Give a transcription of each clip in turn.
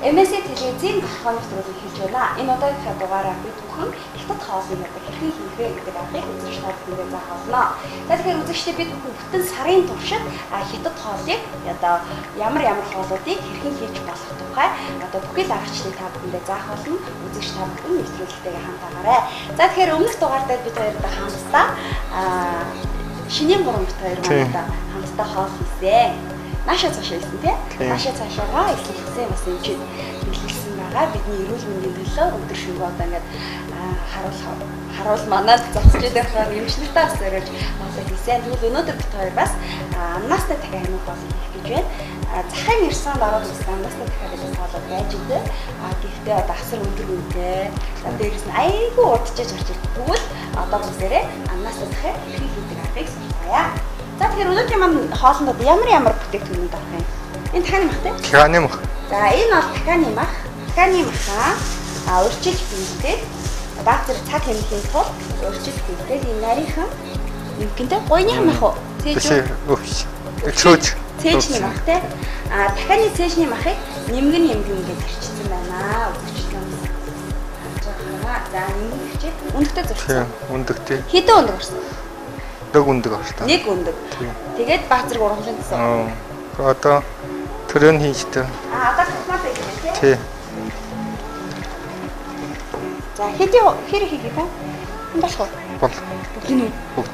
MSC телевизийн гахааны нэвтрүүлгийг хийж байна. Энэ удаагийн дугаараар бид бүхэн хятад хоолны хэрхэн хийх вэ гэдэг аргыг үзэж чаддаг заахна. За тэгэхээр үзэгчдээ бид бүхэн бүтэн сарын туршид хятад хоолыг одоо ямар хоолуудыг хэрхэн хийж болох тухай одоо бүхэл аргачлалыг та бүхэндээ заах болно. Үзэгч та бүхэн нэвтрүүлэгтэйгээ хамтаагаарай. За тэгэхээр өмнөх дугаар дээр бид хоёроо хамтдаа шинийн гурван бит хоёр манайдаа хамтдаа хоол хийсэн. Наашаа цаашаа хэлсэн тийм. Наашаа цаашаагаа илэрхийлсэн бас энэ чинь бэлгэлсэн байгаа. Бидний эрүүл мэндийн төлөө өдөр шөнөгүй одоо ингээд харуул манад зогсож байгаа эмчнэртээ бас өрөөж болоо хийсэн. Тэгвэл өнөөдөр бид хоёр бас амнастай дахиад юм бол хийх гэж байна. Захын ирсэн дараа нь амнастай дахиад болоод байж идэв. Гэхдээ одоо асар өндөр үнэтэй. Дээрээс нь айгүй урдчиж орж ирдэг. Тэгвэл одоо бүгдээрээ амнастай дахиад хийх аргыг сурцгаая. За тэгэхээр өнөөдрийн маань хоолндод ямар бүтээгдэхүүн байх юм? Энэ дахианы мах тийм? Дахианы мах. За энэ бол дахианы мах. Дахианы махаа урьдчилж бийтэй. Баг зэрэг цаг хэмнэхийн тулд урьдчилж бийтэй. Энэ нарийнхан югэнтэй гойны мах уу? Цээжний мах тийм. Дахианы цээжний махыг нэмгэн ингэж хэрчсэн байна. За нэмгэн хэрчээ. Өндөгтэй зурсан. Өндөгтэй. Хэдэн өндөг орсон? Нэг өндөг орсон. Нэг өндөг. Тэгээд баг зэрэг ургамлын гэсэн. Одоо төрön хийжтэй. Одоо хатмаа байх тийм. За хэр хийгээ та? Энэ болох уу? Бол. Бүгд.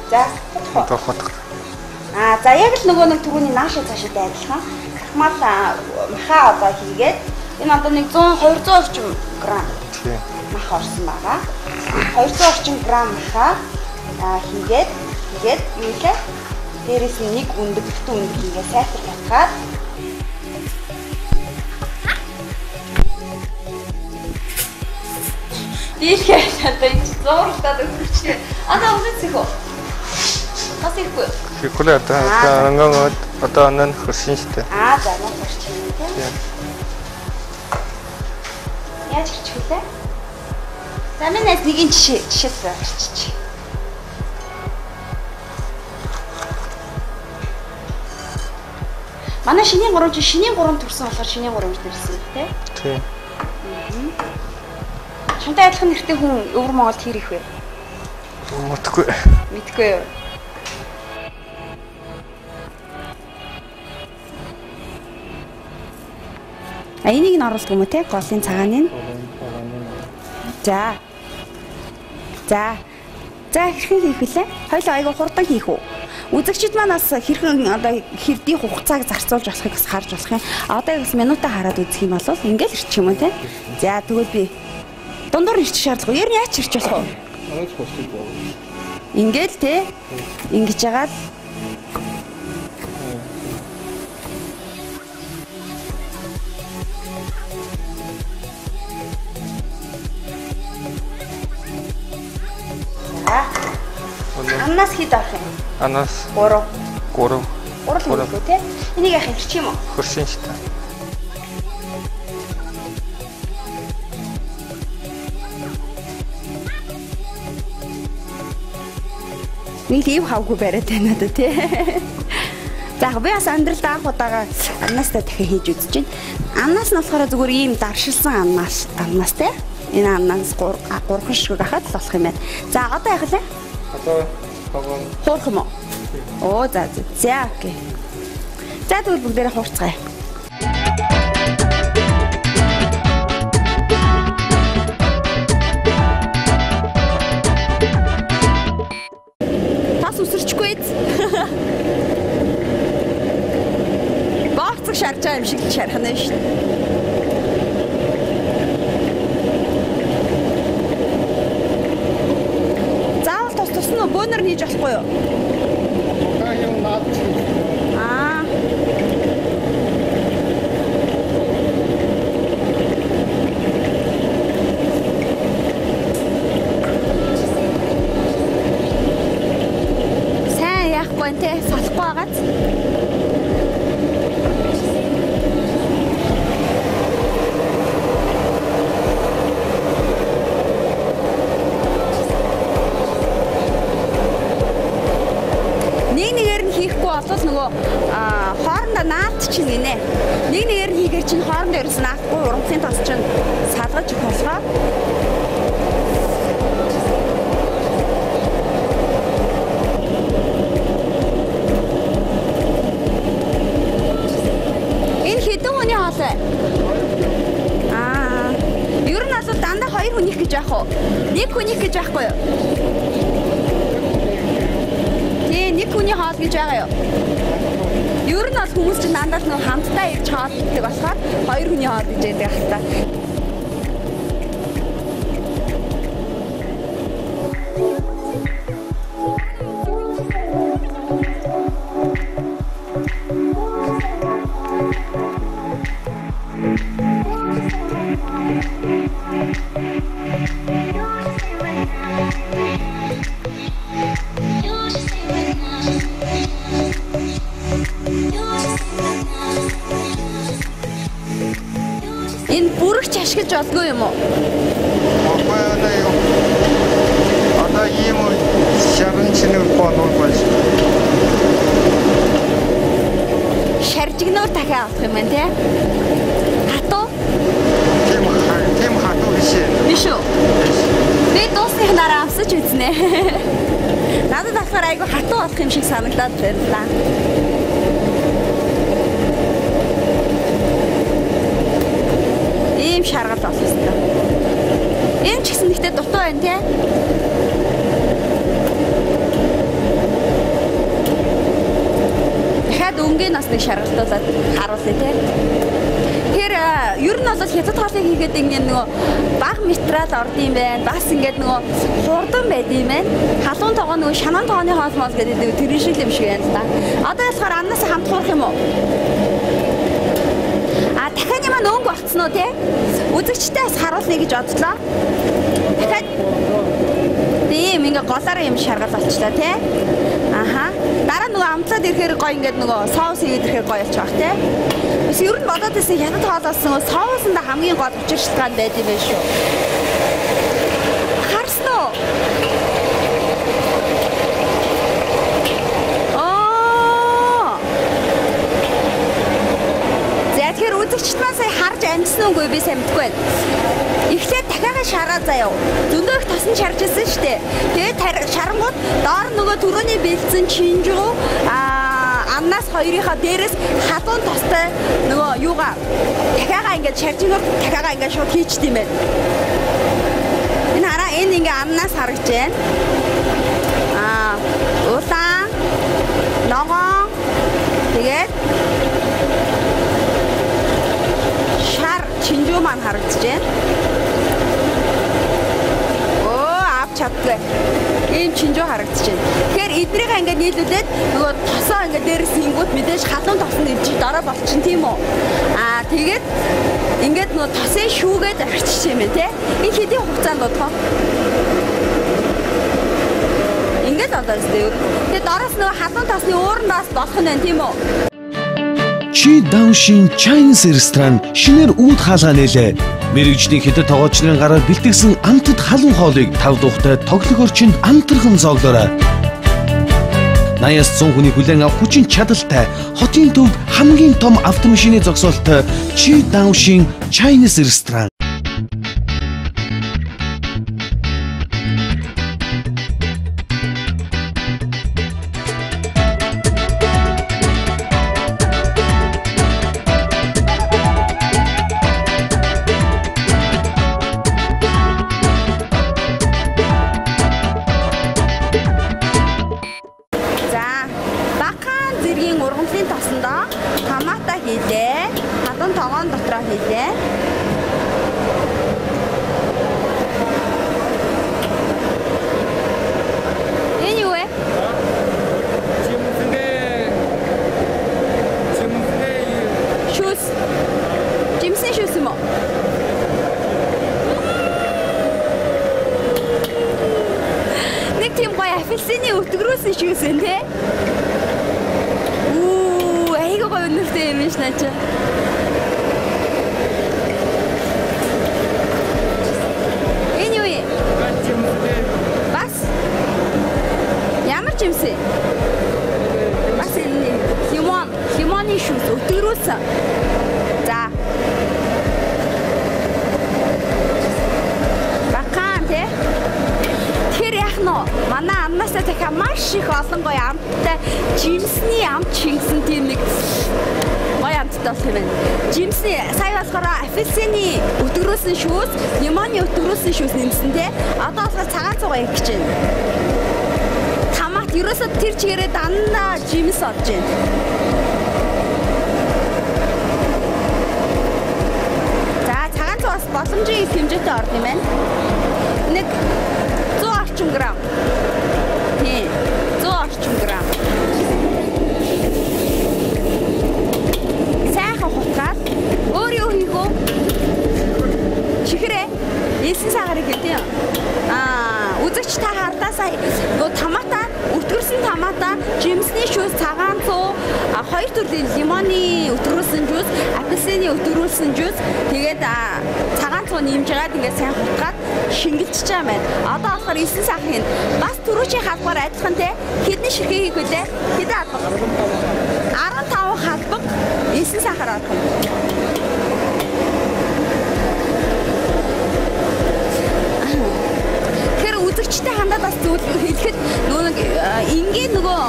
За, хотох. За яг л нөгөө нэг түрүүний наашаа цаашаа адилхан. Хатмаа махаа одоо хийгээд энэ одоо нэг 200 орчим грамм мах орсон байгаа. 200 орчим грамм махаа хийгээд юу лээ? Дээрээс нь нэг өндөг бүтэн өндөг хийгээ сайтар батгаад Ийхээ одоо энэ зууртаад өгчтэй. Одоо үзэх үү? Бас ихгүй. Ихгүй одоо анан хөршин штэ. За наа хөршин тийм. Яаж хэрчих вэ? За минь нэг жишээ зарчиж. Манай шинийн 3 төрсөн болохоор шинийн 3 төрсөн тийм. Чамтай адилхан нэртэй хүн өвөр Монголд хэр их вэ? Мэдгүй юу? Энийг нь оруулдаг юм уу те? Голын цагааны нь. За хэрхэн хийх вүлээ? Хоёул айгу хурдан хийх үү? Үзэгчид манаас хэрхэн одоо хэрдийн хугацааг зарцуулж болохыг бас харж болох юм. Одоо яг минутаа хараад үзэх юм бол ингээл ирчих юм уу те? За тэгвэл би дундуур ирчих шаардлагагүй. Ер нь яаж ирчих болох вэ? Ингээл те? Ингэж яагаад Анаас хэд авах юм? Анаас 3 л тий. Энийг яах хэрчих юм уу? Хөршин штэ. Нэг ив хавгүй бариад байна надад тий. За би бас амьдралд анх удаага аннаастай дахин хийж үзэж байна. Аннаас нь болохоор зүгээр ийм даршилсан аннаас тий. Энэ аннаас 3 шиг гахаад л болох юм байна. За одоо яах вэ? Одоо хуурах юм уу? Оо за окей. За тэгвэл бүгдээрээ хуурцгаая. Тас үсэрчгүй ээ. Баацг шарж байгаа юм шиг л шарах нь шүү дээ. Бөөнөр хийж болохгүй юу? бас наахгүй ургамлын тос чинь салгаж өгөх болохоор энэ хэдэн хүний хоол вэ? Ер нь бол дандаа 2 хүнийх гэж яах вэ? 1 хүнийх гэж яахгүй юу? Тий, 1 хүний хоол гэж байгаа юу? Ер нь бол хүмүүс чинь дандаа нэг хамтдаа ирж хоол идэх болохоор 2 хүний хоол гэж яддаг хальтаа. Энэ бүрэгч ашиглаж болдгоо юм уу? Одоо ийм шарын чинэг боноор болж. Шаржигноор дахиад авах юм байна те? Хатуу? Тийм хатуу биш. Биш үү? Би дуусных дараа авсаж үзнэ. Надад болохоор айгүй хатуу болох юм шиг санагдаад байна л да. Ийм шаргал болох юм. Энэ ч гэсэн нэгтэй дутуу байна те? Дахиад өнгөний нас нэг шаргалтуулаад харуулъя те. Тэр ер нь бол хятад хоолыг хийгээд ингээд нөгөө бага материал орд юм байна. Бас ингээд нөгөө хурдан байд юм байна. Халуун тогоо нөгөө шанан тогооны хоол мол гэдэг тэр шиг юм шиг байна л да. Одоо болохоор амнаас хамт хуурах юм уу? Дахиад юм өнгө болцсон уу те? Үзэгчтэй бас харуулъя гэж бодлоо. Дахиад тийм ингээ голоор юм шаргал болчлаа те. Аха. Дараа нөгөө амтлаад ирэхээр гоё ингээд нөгөө соус хийгээд ирэхээр гоё болчих бах те. Бас ер нь бодоод байсан хятад хоол болсон соусанда хамгийн гол учир шалтгаан байд юм байна шүү. Харсан уу? Тэгэхээр үзэгчд маань сая харж амжсан үгүй би сайн мэдгүй байна. Эхлээд дахиад шараа заяа. Зөндөө их тосон шарж ирсэн шүү дээ. Тэгээд шарангууд доор нөгөө түрүүний бэлдсэн чинжүү амнаас хоёрынхаа дээрээс халуун тостой нөгөө юугаа дахиагаа ингээд шаржингаар дахиагаа ингээд шууд хийчт юм байна. Энэ хараа энэ ингээд амнаас харагч байна. Улаан, ногоон тэгээд чинжүү маань харагдаж байна. Авч чадгүй. Ийм чинжүү харагдаж байна. Тэгэхээр эднийг ингээд нийлүүлээд нөгөө тосоо ингээд дээрээс хингүүд мэдээж халуун тосон ивжиг дараа болчихно тийм үү? Тэгээд ингээд нөгөө тосын шүүгээд арчиж юм бэ те? Энэ хэдийн хугацаанд бодох вэ? Ингээд одоо зү. Тэгээд доороос нөгөө халуун тосны уурнаас болох нь байна тийм үү? Чи Даушин Chinese ресторан шинээр үүд хаалгаа нээлээ. Мэргэжлийн хятад тогоочнын гараар бэлтгэсэн амтд халуун хоолыг 5 дуухтай тоглох орчинд амтархан зоглоорой. 80-аас 100 хүний хүлээн авах хүчин чадалтай хотын төвд хамгийн том автомашины зогсоолтой Чи Даушин Chinese ресторан. Апельсины өтгөрөөс шүүсэн те. Айгаа гоё өнөртэй юм шиг наача. Anyway. Бас. Ямар жимсэ? Бас энэ химоны шүүс өтгөрөөс. За. олон гоё амттай жимсний амт шингэсэн тийм нэг гоё амттай болох юм байна. Жимсний сая болохоор апельсины өтгөрөөсөн шүүс, лимоны өтгөрөөсөн шүүс нэмсэн те. Одоо болохоор цагаан цугаа их гэж байна. Томат ерөөсөө тэр чигээрээ дандаа жимс орж байна. За цагаан цугаас боломжийн их хэмжээтэй орд юм байна. Нэг 100 орчим грамм. Тийм. 100 орчим грамм. Сайхан хутгаад өөр юу хийх вэ? Чихрээ. Элсэн сагарыг гэдэг юм. Үзэгч та хардаасаа нөгөө томатаа, өтгөрсөн томатаа, жимсний шүүс, цагаан цуу, хоёр төрлийн лимоны өтгөрсөн жуус, апельсины өтгөрсөн жуус, тэгээд цагаан цуу нэмж байгаад ингээд сайн хутгаад шингэлж байгаа юм байна. Одоо болохоор элсэн сах хийн. Бас түрүүчийн халбаар адилхан те. Хэдэн ширхэг хийх вүлээ? Хэдэн албаг? 15 халбаг элсэн сахаар орох юм. Үзэгчтэй хандаад бас зүйл хэлэхэд ингийн нөгөө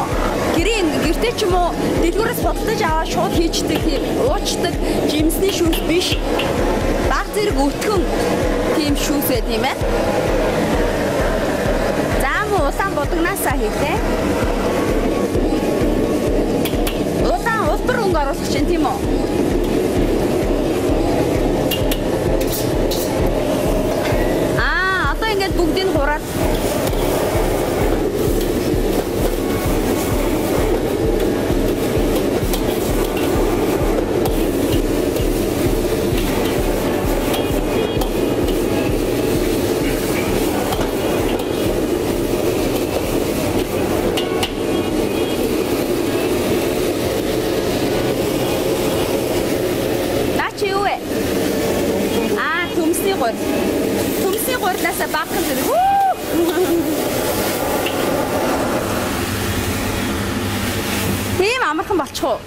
гэртээ ч юм уу дэлгүүрээс боддож аваад шууд хийчдэг тийм уучдаг жимсний шүүс биш. Баг зэрэг өтгөн тийм шүүс байт юм байна. За муу улаан будагнаасаа хийлээ. Улаан улбар өнгө оруулах чинь тийм үү? Ингээд бүгдийг хураад Наач юу вэ? Төмсний гур. Төмсний гурлаасаа багхан зэрэг. Тийм амархан болчих уу?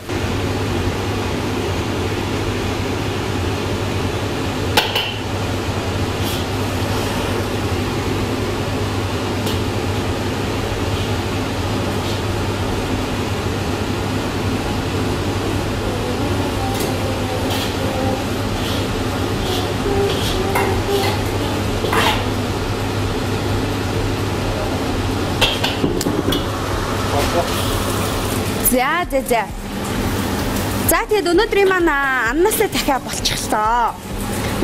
За тэгээд өнөөдрийн маань аннаасаа дахиад болчихлоо.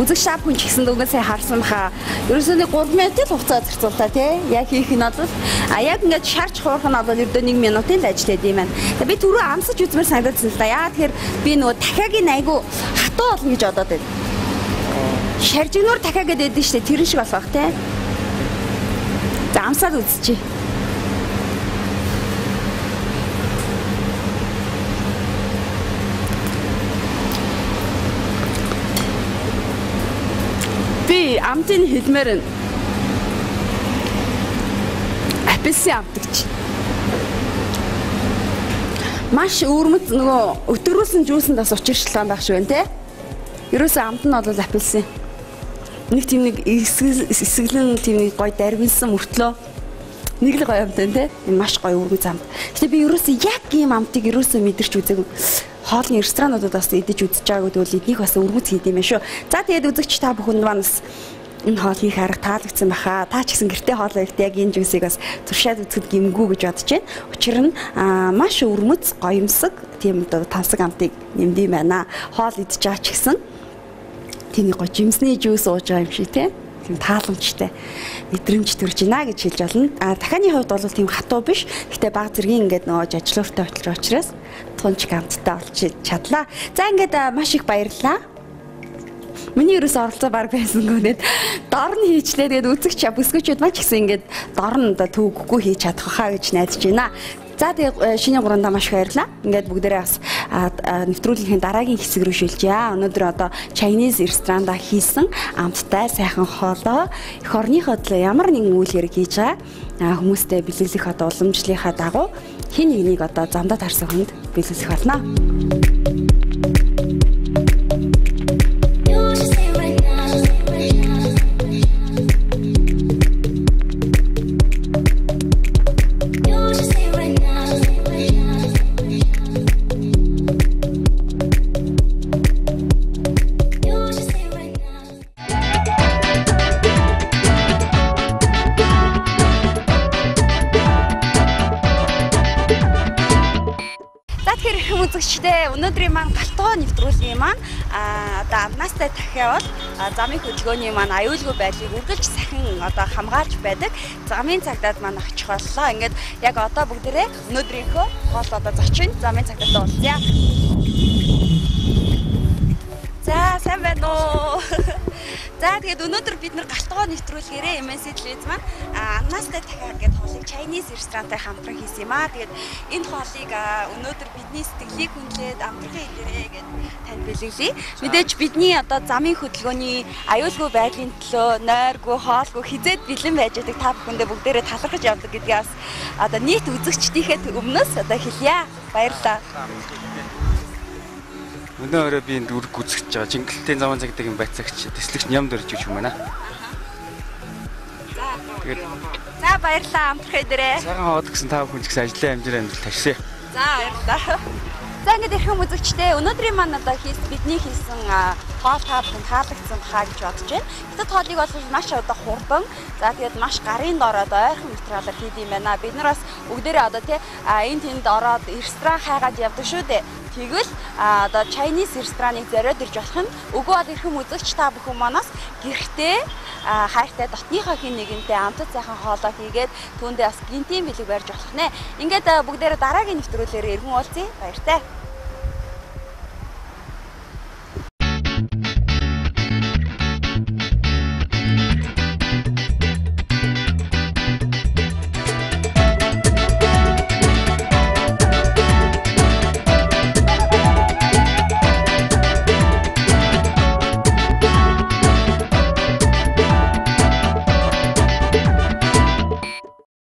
Үзэг шап хүн ч гэсэн дөнгөсөө харсан баха. Ерөөсөө 3 минутын хугацаа зарцуултаа тий. Яг хийх нь бол яг ингээд шарч хуурах нь бол ердөө 1 минутын л ажиллаад юм байна. Би түрүү амсаж үзмээр санагдсан л да. Яа тэгэхээр би нөгөө дахиагийн айгу хатуу болно гэж бодоод байна. Шаржигнуур дахиа гэдэг нь шүү дээ. Тэр шиг болох тий. За амсаад үзчихье. Би амтын хэлмээр нь апельсин амтагч. Маш өвөрмөц нөгөө өтөрүүлсэн жуусанд бас учирчлаа байх шиг байна те. Ерөөсөө амт нь бол апельсин. Нэг тийм нэг эсгэлэн тийм нэг гоё дарвинсан мөртлөө нэг л гоё амт байна те. Маш гоё өвөрмөц амт. Гэтэ би ерөөсөө яг ийм амтыг ерөөсөө мэдэрч үзээгүй. Хоолны ресторануудад бас идэж үзэж байгаагүй тэгвэл эднийг бас өргөц хийдэм байх шүү. За тэгээд үзэгч та бүхэнд манас энэ хоол хийх арга таалагдсан баха. Та ч гэсэн гэртээ хоол хийхдээ яг энэ жүүсийг бас туршаад үзэхэд гимгүү гэж бодож байна. Учир нь маш өрмөц, гоёмсог тийм одоо тавсаг амтыг нэмдэм байна. Хоол идэж байгаа ч гэсэн тийм гоё жимсний жүүс ууж байгаа юм шиг тийм тааламжтай мэдрэмж төрж байна гэж хэлж байна. Дахианы хувьд бол тийм хатуу биш. Гэхдээ баг зэргийн ингээд нөгөө жажлууртай учраас тунчиг амттай болж чадлаа. За ингээд маш их баярлалаа. Миний ерөөс оролцоо баг байсангүй нэт дор нь хийчлээ. Тэгээд үзэгч бүсгүүчүүд маань ч гэсэн ингээд дор нь төвөггүй хийж чадах хаа гэж найдаж байна. За тэгээ шинэ гурандаа маш их баярлалаа. Ингээд бүгдээрээ бас нэвтрүүлгийн дараагийн хэсэг рүү шилжээ. Өнөөдөр одоо Chinese ресторанда хийсэн амттай сайхан хоолоо эх орныхоо ямар нэгэн үйл хэрэг хийж байгаа хүмүүстэй бэлгэлэх одоо уламжлалынхаа дагуу хин нэгнийг одоо замдаа тарсан хүнд бэлгэлэх болно. Right now. үзэгчдээ өнөөдрийн маань галтгоо нэвтрүүлгийн маань одоо амнастай дахиад замын хөдөлгөөний маань аюулгүй байдлыг үргэлж сахин одоо хамгаалж байдаг замын цагдаад маань очих боллоо. Ингээд яг одоо бүгдээрээ өнөөдрийнхөө гол одоо зочин замын цагдаатай уулзъя. За сайн байна уу? За тэгээд өнөөдөр бид нар галтгоо нэвтрүүлгээрээ MNC телевиз маань амнастай дахиад гэдэг хоолыг Chinese ресторантай хамтран хийсэн юм аа. Тэгээд энэ хоолыг өнөөдөр бидний сэтгэлийг хүндлээд амтрахын идэрээ гэж танд бэлгэлье. Мэдээж бидний одоо замын хөдөлгөөний аюулгүй байдлын төлөө нойргүй хоолгүй хизээд бэлэн байж байгаа та бүхэндээ бүгдээрээ талархаж явдаг гэдгийг бас одоо нийт үзэгчдийнхээ өмнөөс одоо хэлье. Баярлалаа. Өнөөдөр би энд үрг үзэж байгаа. Жингэлтийн замын цагдаагийн байцаагч төслөгч нямд өрж өгч юм байна. За баярлалаа амтрах идэрээ. Цагаан хоод гэсэн та бүхэн ч гэсэн ажлын амжилт амьдрал тавьсан. За баярлалаа. За ингээд их юм үзэгчтэй өнөөдрийн маань одоо бидний хийсэн хоол та бүхэнд таалагдсан хаа гэж бодож байна. Гэтэл хоолыг бол маш одоо хурдан. За тэгээд маш гарын дор одоо ойрхон материалаар хийд юм байна. Бид нар бас бүгдээрээ одоо энэ тэнд ороод ресторан хайгаад явдаг шүү дээ. Тэгвэл одоо Chinese рестораныг зориод ирж болох нь үгүй бол эрхэм үзэгч та бүхэн манаас гэртээ хайртай дотныхоо хин нэгэнтэй амтд сайхан хоолоо хийгээд түүндээ бас гинтийн бэлэг барьж болох нэ. Ингээд бүгдээрээ дараагийн нэвтрүүлгээр иргэн уулзъя. Баяртай.